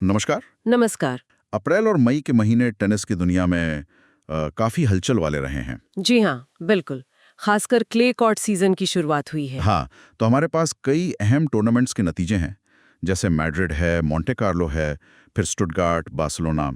नमस्कार। नमस्कार। अप्रैल और मई के महीने टेनिस की दुनिया में काफी हलचल वाले रहे हैं। जी हाँ, बिल्कुल। खासकर क्ले कोर्ट सीजन की शुरुआत हुई है। हाँ, तो हमारे पास कई अहम टूर्नामेंट्स के नतीजे हैं, जैसे मैड्रिड है, मोंटे कार्लो है, फिर स्टुटगार्ट, बार्सिलोना,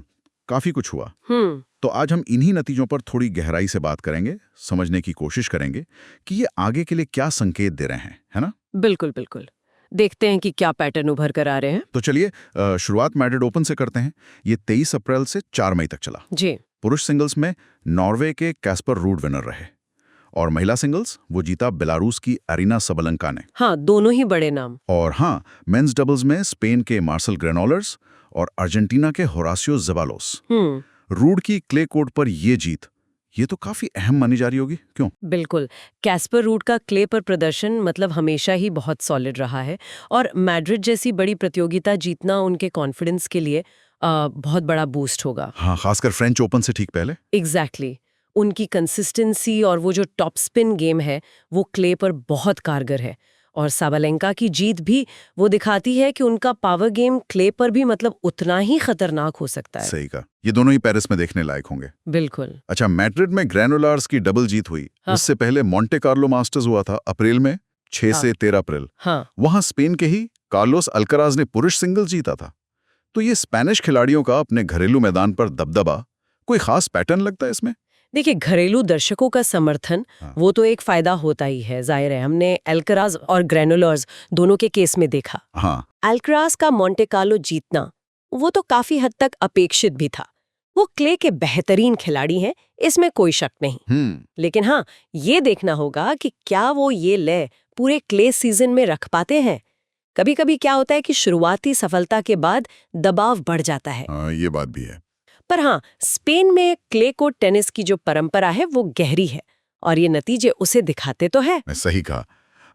काफी कुछ हुआ। तो आज हम इन्हीं नतीजों पर थोड़ी गहराई से बात करेंगे, समझने की कोशिश करेंगे कि ये आगे के लिए क्या संकेत दे रहे हैं, है ना? बिल्कुल बिल्कुल। देखते हैं कि क्या पैटर्न उभर कर आ रहे हैं। तो चलिए शुरुआत मैड्रिड ओपन से करते हैं। ये 23 अप्रैल से 4 मई तक चला। जी। पुरुष सिंगल्स में नॉर्वे के कैस्पर रूड विनर रहे और महिला सिंगल्स वो जीता बेलारूस की अरीना सबलंका ने। हाँ, दोनों ही बड़े नाम। और हाँ, मेंस डबल्स में स्पेन के मार्सल ग्रेनोलर्स और अर्जेंटीना के होरासियो ज़बालोस। रूड की क्ले कोर्ट पर ये जीत, ये तो काफी अहम मानी जा रही होगी, क्यों? बिल्कुल। कैस्पर रूड का क्ले पर प्रदर्शन मतलब हमेशा ही बहुत सॉलिड रहा है और मैड्रिड जैसी बड़ी प्रतियोगिता जीतना उनके कॉन्फिडेंस के लिए बहुत बड़ा बूस्ट होगा। हाँ, खासकर फ्रेंच ओपन से ठीक पहले। एग्जैक्टली। उनकी कंसिस्टेंसी और वो जो टॉप स्पिन गेम है वो क्ले पर बहुत कारगर है। और साबालेंका की जीत भी वो दिखाती है कि उनका पावर गेम क्ले पर भी मतलब उतना ही खतरनाक हो सकता है। सही कहा, ये दोनों ही पेरिस में देखने लायक होंगे। बिल्कुल। अच्छा, मैड्रिड में ग्रेनुलार्स की डबल जीत हुई। हाँ। उससे पहले मोंटे कार्लो मास्टर्स हुआ था अप्रैल में, 6 से 13 अप्रैल। हाँ। वहां स्पेन के ही कार्लोस अल्कराज ने पुरुष सिंगल जीता था। तो ये स्पेनिश खिलाड़ियों का अपने घरेलू मैदान पर दबदबा, कोई खास पैटर्न लगता है इसमें? देखिए, घरेलू दर्शकों का समर्थन वो तो एक फायदा होता ही है, जाहिर है। हमने अल्कराज और ग्रेनुलर्स दोनों के केस में देखा। हाँ। अल्कराज का मोंटे कार्लो जीतना वो तो काफी हद तक अपेक्षित भी था। वो क्ले के बेहतरीन खिलाड़ी हैं, इसमें कोई शक नहीं। लेकिन हाँ, ये देखना होगा कि क्या वो ये लय पूरे क्ले सीजन में रख पाते हैं। कभी कभी क्या होता है कि शुरुआती सफलता के बाद दबाव बढ़ जाता है। ये बात भी है। पर हाँ, स्पेन में क्ले कोर्ट टेनिस की जो परंपरा है वो गहरी है और ये नतीजे उसे दिखाते तो है। सही कहा।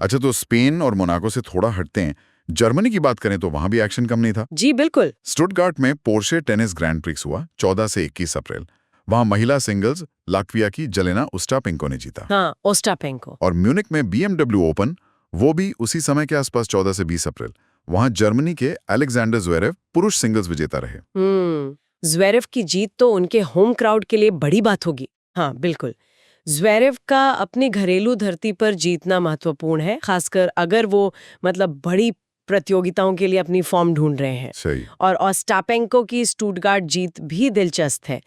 अच्छा, तो स्पेन और मोनाको से थोड़ा हटते हैं, जर्मनी की बात करें तो वहां भी एक्शन कम नहीं था। जी बिल्कुल। स्टुटगार्ट में पोर्शे टेनिस ग्रैंड प्रिक्स हुआ 14 से 21 अप्रैल। वहां महिला सिंगल्स लात्विया की जेलेना ओस्टापेंको ने जीता। हाँ, ओस्टापेंको। और म्यूनिक में BMW ओपन, वो भी उसी समय के आसपास 14 से 20 अप्रैल। वहां जर्मनी के अलेक्जेंडर ज़्वेरेव पुरुष सिंगल्स विजेता रहे। ज़्वेरेव की जीत तो उनके होम क्राउड के लिए बड़ी बात होगी। हाँ बिल्कुल। ज़्वेरेव का अपनी घरेलू धरती पर जीतना महत्वपूर्ण है, खासकर अगर वो मतलब बड़ी प्रतियोगिताओं के लिए अपनी फॉर्म ढूंढ रहे हैं। सही। और ओस्टापेंको की स्टुटगार्ट जीत भी दिलचस्प है।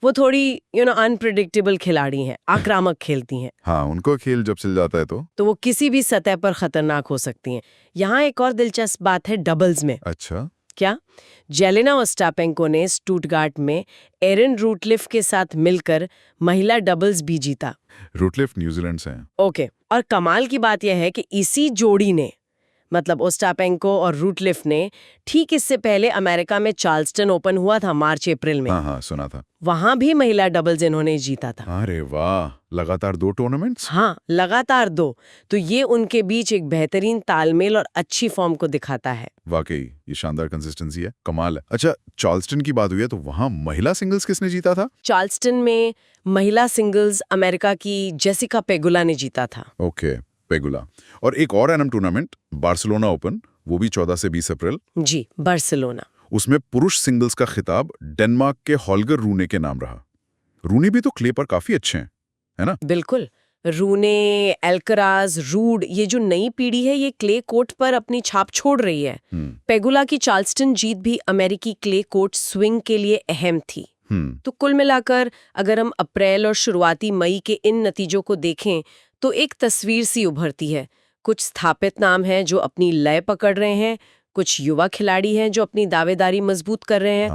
वो थोड़ी अनप्रेडिक्टेबल खिलाड़ी हैं, आक्रामक खेलती हैं। हाँ, उनको खेल जब चल जाता है तो वो किसी भी सतह पर खतरनाक हो सकती हैं। यहाँ एक और दिलचस्प बात है डबल्स में। अच्छा। क्या? जेलेना ओस्टापेंको ने स्टुटगार्ट में एरन रूटलिफ के साथ मिलकर महिला डबल्स भी जीता। रूटलिफ न्यूजीलैंड से हैं। ओके। और कमाल की बात यह है कि इसी जोड़ी ने मतलब ओस्टापेंको और रूटलिफ ने ठीक इससे पहले अमेरिका में चार्ल्सटन ओपन हुआ था मार्च अप्रैल में। हाँ, सुना था। वहां भी महिला डबल्स इन्होंने जीता था। अरे वाह, लगातार 2 टूर्नामेंट्स। हाँ, लगातार 2। तो ये उनके बीच एक बेहतरीन तालमेल और अच्छी फॉर्म को दिखाता है। वाकई ये शानदार कंसिस्टेंसी है, कमाल है। अच्छा, चार्ल्सटन की बात हुई है तो वहां महिला सिंगल्स किसने जीता था? चार्ल्सटन में महिला सिंगल्स अमेरिका की जेसिका पेगुला ने जीता था। Okay, Pegula. और एक और एनएम टूर्नामेंट बार्सिलोना ओपन, वो भी 14 से 20 अप्रैल। जी, बार्सिलोना। उसमें पुरुष सिंगल्स का खिताब डेनमार्क के हॉल्गर रूने के नाम रहा। रूने भी तो क्ले पर काफी अच्छे हैं, है ना? बिल्कुल। रूने, अल्कराज, रूड, ये जो नई पीढ़ी है ये क्ले कोर्ट पर अपनी छाप छोड़ रही है। पेगुला की चार्ल्सटन जीत भी अमेरिकी क्ले कोर्ट स्विंग के लिए अहम थी। तो कुल मिलाकर अगर हम अप्रैल और शुरुआती मई के इन नतीजों को देखें तो एक तस्वीर सी उभरती है। कुछ स्थापित नाम हैं जो अपनी लय पकड़ रहे हैं, कुछ युवा खिलाड़ी हैं जो अपनी दावेदारी मजबूत कर रहे हैं।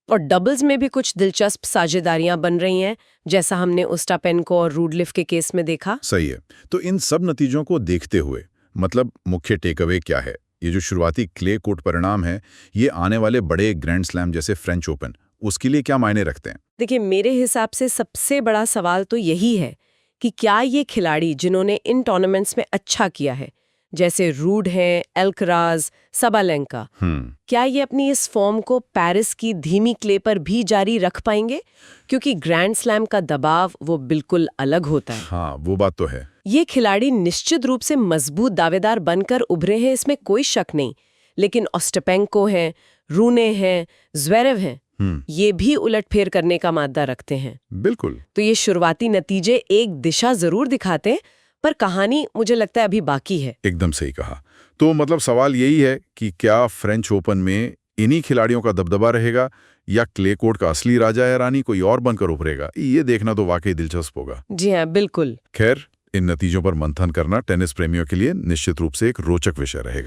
और डबल्स में भी कुछ दिलचस्प साझेदारियां बन रही हैं, जैसा हमने ओस्टापेंको और रूडलिफ के केस में देखा। सही है। तो इन सब नतीजों को देखते हुए मतलब मुख्य टेकअवे क्या है? ये जो शुरुआती क्ले कोर्ट परिणाम है, ये आने वाले बड़े ग्रैंड स्लैम जैसे फ्रेंच ओपन, उसके लिए क्या मायने रखते हैं? देखिए, मेरे हिसाब से सबसे बड़ा सवाल तो यही है कि क्या ये खिलाड़ी जिन्होंने इन टूर्नामेंट्स में अच्छा किया है, जैसे रूड हैं, अल्कराज, साबालेंका, क्या ये अपनी इस फॉर्म को पेरिस की धीमी क्ले पर भी जारी रख पाएंगे? क्योंकि ग्रैंड स्लैम का दबाव वो बिल्कुल अलग होता है। हाँ, वो बात तो है। ये खिलाड़ी निश्चित रूप से मजबूत दावेदार बनकर उभरे हैं, इसमें कोई शक नहीं। लेकिन ओस्टापेंको हैं, रूने हैं, ज़्वेरेव हैं, ये भी उलटफेर करने का मादा रखते हैं। बिल्कुल। तो ये शुरुआती नतीजे एक दिशा जरूर दिखाते हैं, पर कहानी मुझे लगता है अभी बाकी है। एकदम सही कहा। तो मतलब सवाल यही है कि क्या फ्रेंच ओपन में इन्हीं खिलाड़ियों का दबदबा रहेगा या क्ले कोर्ट का असली राजा या रानी कोई और बनकर उभरेगा? ये देखना तो वाकई दिलचस्प होगा। जी हाँ, बिल्कुल। खैर, इन नतीजों पर मंथन करना टेनिस प्रेमियों के लिए निश्चित रूप से एक रोचक विषय रहेगा।